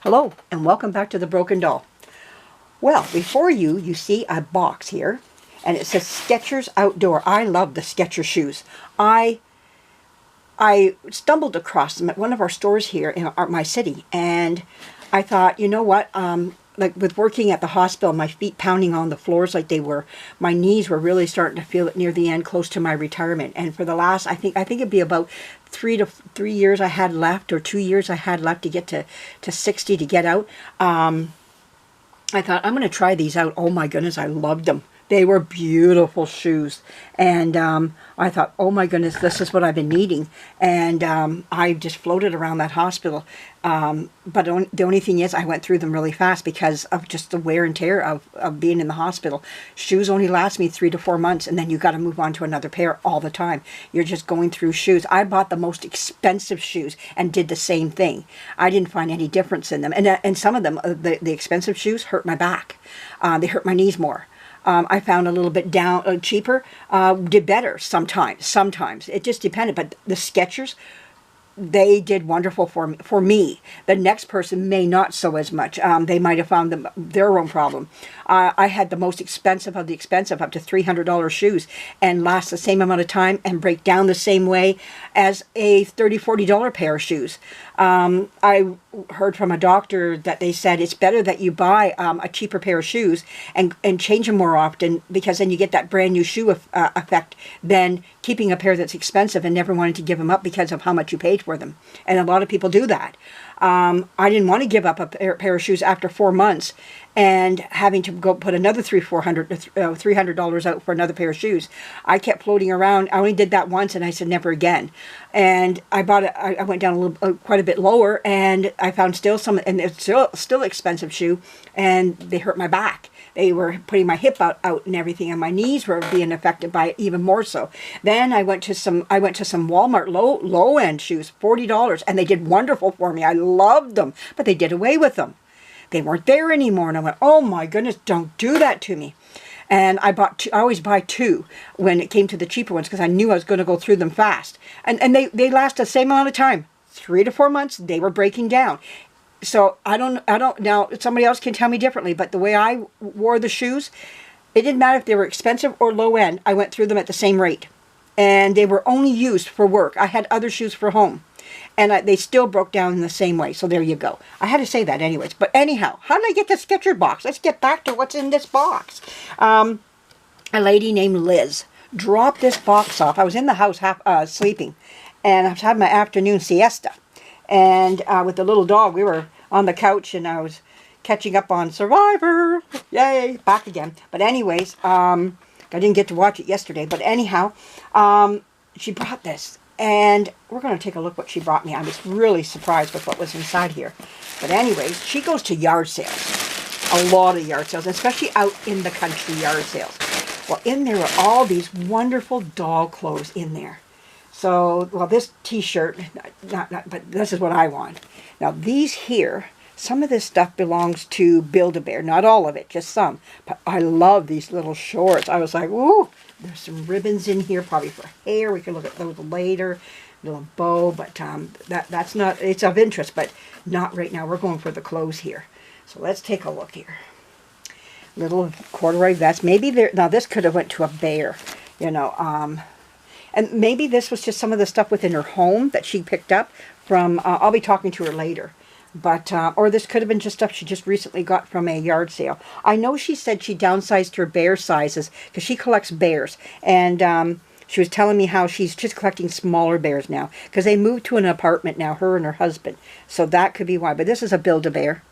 Hello and welcome back to the Broken Doll. Well, before you see a box here and it says Skechers Outdoor. I love the Skechers shoes. I stumbled across them at one of our stores here in my city, and I thought, you know what, like with working at the hospital, my feet pounding on the floors like they were, my knees were really starting to feel it near the end, close to my retirement. And for the last, I think it'd be about 3 years I had left, or 2 years I had left to get to 60 to get out. I thought, I'm going to try these out. Oh my goodness, I loved them. They were beautiful shoes. And I thought, oh my goodness, this is what I've been needing. And I just floated around that hospital. But the only thing is, I went through them really fast because of just the wear and tear of being in the hospital. Shoes only last me 3 to 4 months, and then you got to move on to another pair all the time. You're just going through shoes. I bought the most expensive shoes and did the same thing. I didn't find any difference in them. And some of them, the expensive shoes, hurt my back. They hurt my knees more. I found a little bit cheaper, did better sometimes. Sometimes it just depended. But the Skechers, they did wonderful for me. The next person may not so as much. They might have found their own problem. I had the most expensive of the expensive, up to $300 shoes, and last the same amount of time and break down the same way as a $30, $40 pair of shoes. I heard from a doctor that they said it's better that you buy a cheaper pair of shoes and change them more often, because then you get that brand new shoe effect, than keeping a pair that's expensive and never wanting to give them up because of how much you paid for them. And a lot of people do that. I didn't want to give up a pair of shoes after 4 months and having to go put another $300 out for another pair of shoes. I kept floating around. I only did that once, and I said never again. And I bought it. I went down quite a bit lower, and I found still some, and it's still expensive shoe, and they hurt my back. They were putting my hip out and everything, and my knees were being affected by it even more so. Then I went to some Walmart low end shoes, $40, and they did wonderful for me. I loved them, but they did away with them. They weren't there anymore, and I went, oh my goodness, don't do that to me. And I bought two. I always buy two when it came to the cheaper ones, because I knew I was going to go through them fast. And they last the same amount of time, 3 to 4 months. They were breaking down. So I don't now, somebody else can tell me differently, but the way I wore the shoes, it didn't matter if they were expensive or low end. I went through them at the same rate, and they were only used for work. I had other shoes for home, and they still broke down in the same way. So there you go. I had to say that anyways. But anyhow, how did I get the Skechers box? Let's get back to what's in this box. A lady named Liz dropped this box off. I was in the house sleeping, and I was having my afternoon siesta. And with the little dog, we were on the couch, and I was catching up on Survivor. Yay, back again. But anyways, I didn't get to watch it yesterday. But anyhow, she brought this, and we're going to take a look what she brought me. I was really surprised with what was inside here. But anyways, she goes to yard sales, a lot of yard sales, especially out in the country yard sales. Well, in there are all these wonderful doll clothes in there. So, well, this t-shirt, but this is what I want. Now, these here, some of this stuff belongs to Build-A-Bear. Not all of it, just some. But I love these little shorts. I was like, ooh, there's some ribbons in here, probably for hair. We can look at those later. Little bow, but that's not, it's of interest, but not right now. We're going for the clothes here. So let's take a look here. Little corduroy vest. Maybe there, now this could have went to a bear, you know, and maybe this was just some of the stuff within her home that she picked up from, I'll be talking to her later. But, or this could have been just stuff she just recently got from a yard sale. I know she said she downsized her bear sizes because she collects bears. And she was telling me how she's just collecting smaller bears now, because they moved to an apartment now, her and her husband. So that could be why. But this is a Build-A-Bear.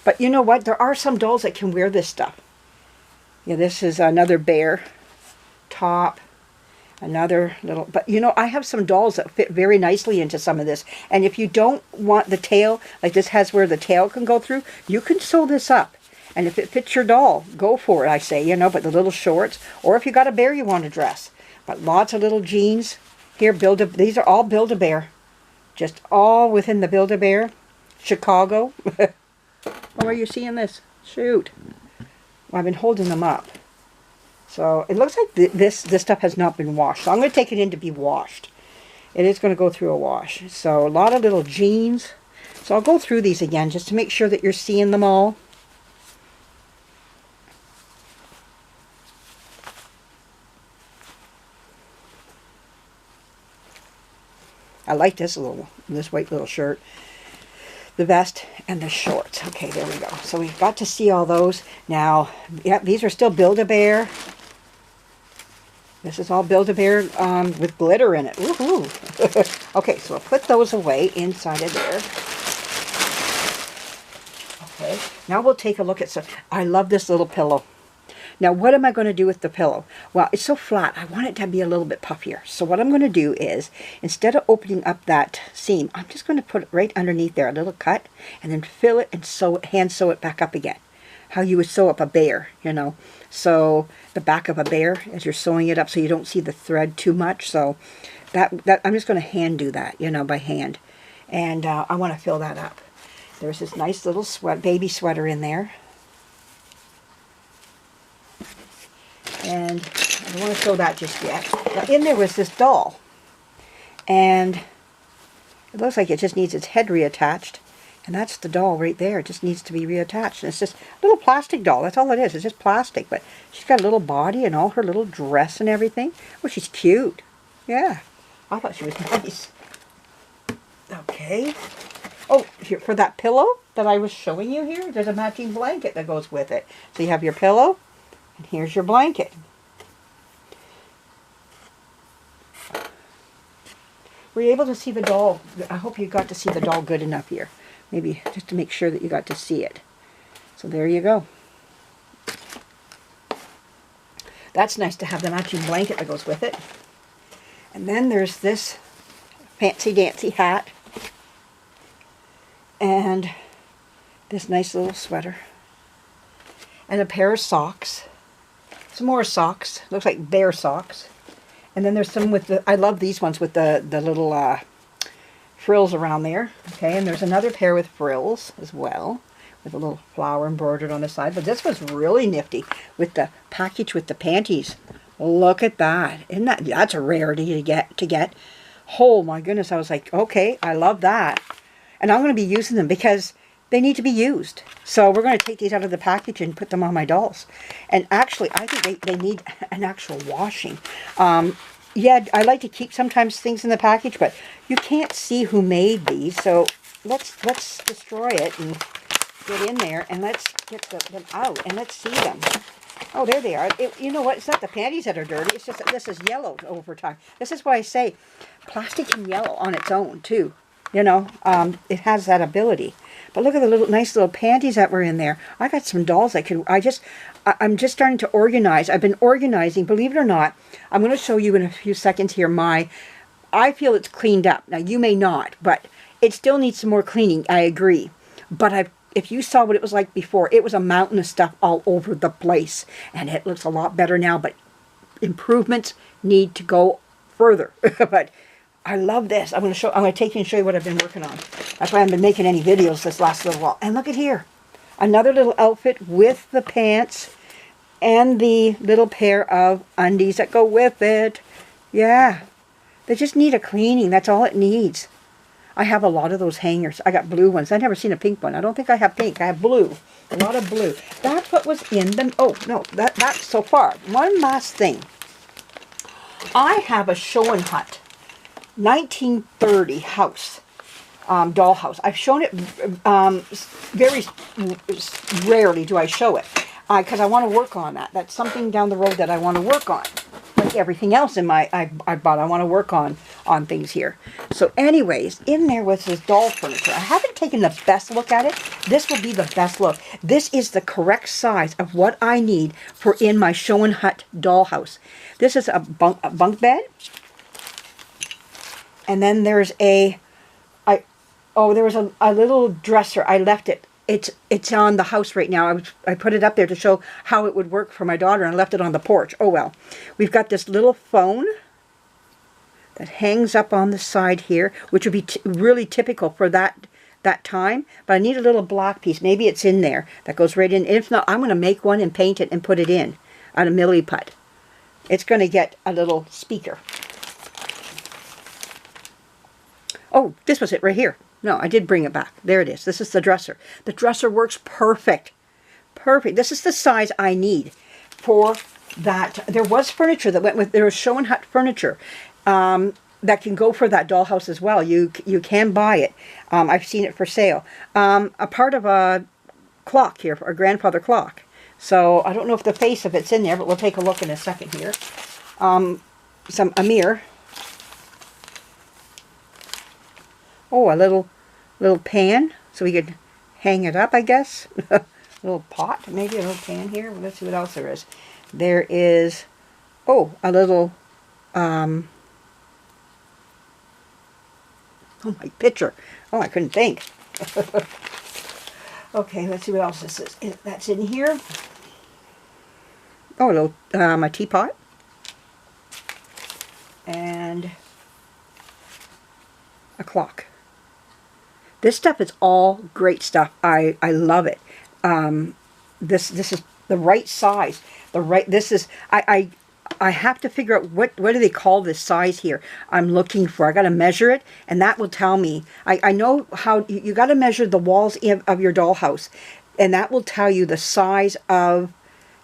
But you know what? There are some dolls that can wear this stuff. Yeah, this is another bear top. Another little, but you know, I have some dolls that fit very nicely into some of this. And if you don't want the tail, like this has where the tail can go through, you can sew this up. And if it fits your doll, go for it, I say, you know, but the little shorts, or if you got a bear you want to dress. But lots of little jeans. Here, these are all Build-A-Bear. Just all within the Build-A-Bear. Chicago. Oh, are you seeing this? Shoot. Well, I've been holding them up. So it looks like this stuff has not been washed. So I'm going to take it in to be washed. It is going to go through a wash. So a lot of little jeans. So I'll go through these again just to make sure that you're seeing them all. I like this white little shirt, the vest, and the shorts. Okay, there we go. So we've got to see all those. Now, yeah, these are still Build-A-Bear. This is all Build-A-Bear with glitter in it. Woohoo! Okay, so I'll put those away inside of there. Okay, now we'll take a look at some. I love this little pillow. Now, what am I going to do with the pillow? Well, it's so flat. I want it to be a little bit puffier. So what I'm going to do is, instead of opening up that seam, I'm just going to put it right underneath there, a little cut, and then fill it and hand sew it back up again. How you would sew up a bear, you know. So the back of a bear as you're sewing it up so you don't see the thread too much. So that I'm just going to hand do that, you know, by hand. And I want to fill that up. There's this nice little baby sweater in there. And I don't want to show that just yet. Now in there was this doll. And it looks like it just needs its head reattached. And that's the doll right there. It just needs to be reattached. And it's just a little plastic doll. That's all it is. It's just plastic. But she's got a little body and all her little dress and everything. Oh, she's cute. Yeah. I thought she was nice. Okay. Oh, here, for that pillow that I was showing you here, there's a matching blanket that goes with it. So you have your pillow. And here's your blanket. Were you able to see the doll? I hope you got to see the doll good enough here. Maybe just to make sure that you got to see it. So there you go. That's nice to have the matching blanket that goes with it. And then there's this fancy dancy hat. And this nice little sweater. And a pair of socks. Some more socks. Looks like bear socks. And then there's some with the, I love these ones with the little frills around there. Okay, and there's another pair with frills as well, with a little flower embroidered on the side. But this was really nifty with the package with the panties. Look at that. Isn't that's a rarity to get. Oh my goodness, I was like, okay, I love that. And I'm going to be using them because they need to be used. So we're going to take these out of the package and put them on my dolls. And actually, I think they need an actual washing. Yeah, I like to keep sometimes things in the package, but you can't see who made these. So let's destroy it and get in there and let's get them out and let's see them. Oh, there they are. You know what? It's not the panties that are dirty. It's just that this is yellowed over time. This is why I say plastic can yellow on its own too. You know, it has that ability. But look at the nice little panties that were in there. I got some dolls that can, I'm just starting to organize. I've been organizing, believe it or not. I'm going to show you in a few seconds here I feel it's cleaned up. Now you may not, but it still needs some more cleaning. I agree. But if you saw what it was like before, it was a mountain of stuff all over the place. And it looks a lot better now, but improvements need to go further. But I love this. I'm going to take you and show you what I've been working on. That's why I haven't been making any videos this last little while. And look at here. Another little outfit with the pants and the little pair of undies that go with it. Yeah. They just need a cleaning. That's all it needs. I have a lot of those hangers. I got blue ones. I've never seen a pink one. I don't think I have pink. I have blue. A lot of blue. That's what was in them. Oh, no. That's so far. One last thing. I have a Show and Hut 1930 house, dollhouse. I've shown it very rarely do I show it because I want to work on that. That's something down the road that I want to work on. Like everything else in I bought, I want to work on things here. So anyways, in there was this doll furniture. I haven't taken the best look at it. This will be the best look. This is the correct size of what I need for in my Show and Hut dollhouse. This is a bunk bed. And then there's there was a little dresser. I left it. It's on the house right now. I put it up there to show how it would work for my daughter, and I left it on the porch. Oh well. We've got this little phone that hangs up on the side here, which would be really typical for that time. But I need a little black piece. Maybe it's in there that goes right in. If not, I'm going to make one and paint it and put it in on a milli put. It's going to get a little speaker. Oh, this was it right here. No, I did bring it back. There it is. This is the dresser. The dresser works perfect. Perfect. This is the size I need for that. There was furniture that went with, there was show and hut furniture that can go for that dollhouse as well. You can buy it. I've seen it for sale. A part of a clock here, a grandfather clock. So I don't know if the face of it's in there, but we'll take a look in a second here. A mirror. Oh, a little pan, so we could hang it up, I guess. A little pot, maybe a little pan here. Well, let's see what else there is. There is, oh, a little, oh, my picture. Oh, I couldn't think. Okay, let's see what else this is. That's in here. Oh, a little, a teapot. And a clock. This stuff is all great stuff. I love it. This is the right size. I have to figure out what do they call this size here. I'm looking for. I got to measure it, and that will tell me. I know how you got to measure the walls of your dollhouse, and that will tell you the size of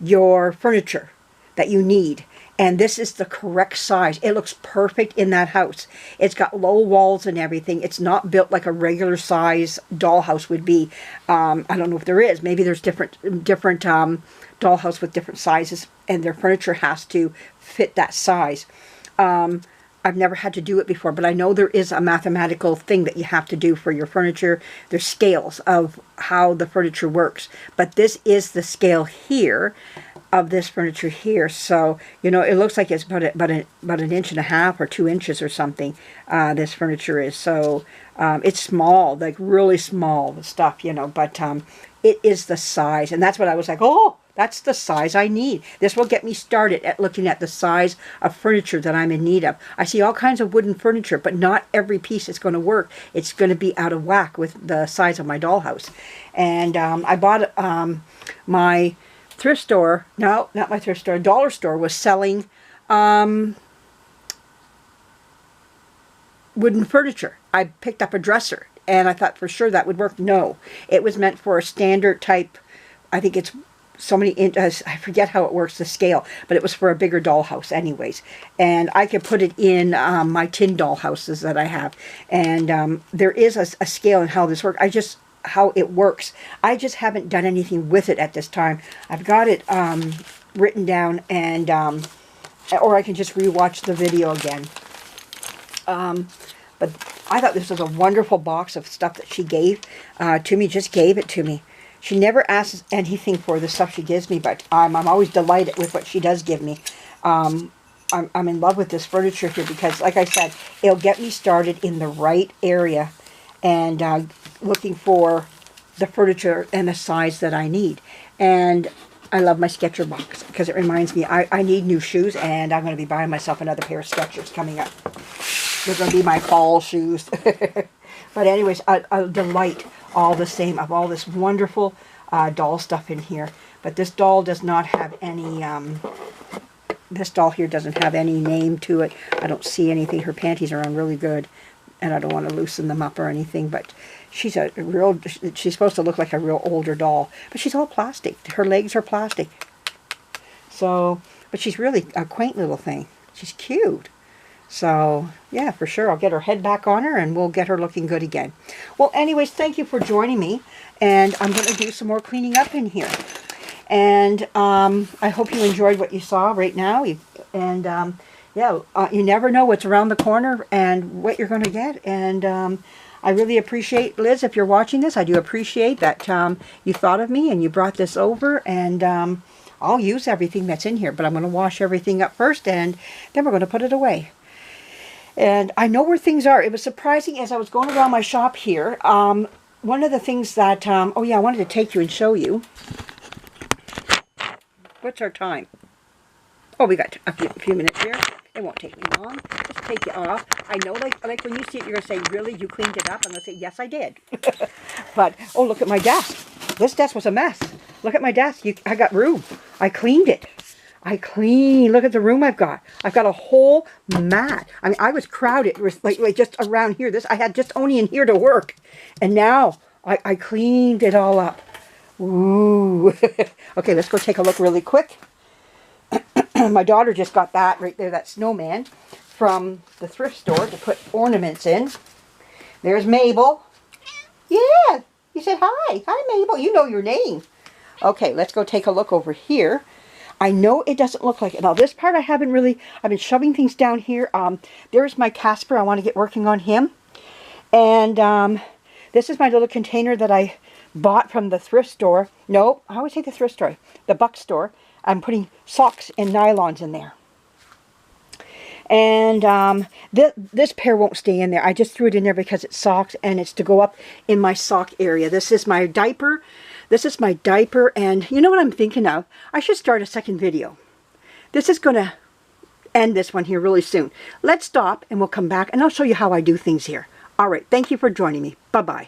your furniture that you need. And this is the correct size. It looks perfect in that house. It's got low walls and everything. It's not built like a regular size dollhouse would be. I don't know if there is. Maybe there's different dollhouse with different sizes, and their furniture has to fit that size. I've never had to do it before, but I know there is a mathematical thing that you have to do for your furniture. There's scales of how the furniture works. But this is the scale here of this furniture here. So, you know, it looks like it's about an inch and a half or 2 inches or something, this furniture is. So, it's small, like really small stuff, you know, but it is the size. And that's what I was like, oh, that's the size I need. This will get me started at looking at the size of furniture that I'm in need of. I see all kinds of wooden furniture, but not every piece is going to work. It's going to be out of whack with the size of my dollhouse. And I bought my thrift store, no, not my thrift store, dollar store was selling wooden furniture. I picked up a dresser, and I thought for sure that would work. No, it was meant for a standard type, I think it's so many inches, I forget how it works, the scale, but it was for a bigger dollhouse anyways. And I could put it in my tin dollhouses that I have. And there is a scale in how this works. How it works. I just haven't done anything with it at this time. I've got it written down, and or I can just rewatch the video again. But I thought this was a wonderful box of stuff that she gave to me, just gave it to me. She never asks anything for the stuff she gives me, but I'm always delighted with what she does give me. I'm in love with this furniture here because, like I said, it'll get me started in the right area and looking for the furniture and the size that I need. And I love my Sketcher box because it reminds me I need new shoes, and I'm going to be buying myself another pair of Skechers coming up. They're going to be my fall shoes. But anyways, a delight all the same of all this wonderful doll stuff in here. But this doll does not have any, this doll here doesn't have any name to it. I don't see anything. Her panties are on really good, and I don't want to loosen them up or anything, but she's she's supposed to look like a real older doll, but she's all plastic. Her legs are plastic. So, but she's really a quaint little thing. She's cute. So, yeah, for sure. I'll get her head back on her, and we'll get her looking good again. Well, anyways, thank you for joining me, and I'm going to do some more cleaning up in here. And I hope you enjoyed what you saw right now. Yeah, you never know what's around the corner and what you're going to get. And I really appreciate, Liz, if you're watching this, I do appreciate that you thought of me and you brought this over. And I'll use everything that's in here, but I'm going to wash everything up first, and then we're going to put it away. And I know where things are. It was surprising as I was going around my shop here. One of the things that, oh yeah, I wanted to take you and show you. What's our time? Oh, we got a few minutes here. It won't take me long. Just take it off. I know, like when you see it, you're going to say, really, you cleaned it up? I'm going to say, yes, I did. But, oh, look at my desk. This desk was a mess. Look at my desk. I got room. I cleaned it. I clean. Look at the room I've got. I've got a whole mat. I mean, I was crowded with like just around here. I had just only in here to work. And now I cleaned it all up. Ooh. Okay, let's go take a look really quick. My daughter just got that right there, that snowman, from the thrift store to put ornaments in. There's Mabel. Yeah, you said hi. Hi, Mabel. You know your name. Okay, let's go take a look over here. I know it doesn't look like it. Now, this part I've been shoving things down here. There's my Casper. I want to get working on him. And this is my little container that I bought from the thrift store. No, I always say the thrift store. The Buck store. I'm putting socks and nylons in there. And this pair won't stay in there. I just threw it in there because it's socks and it's to go up in my sock area. This is my diaper. This is my diaper, and you know what I'm thinking of? I should start a second video. This is going to end this one here really soon. Let's stop and we'll come back and I'll show you how I do things here. All right, thank you for joining me. Bye-bye.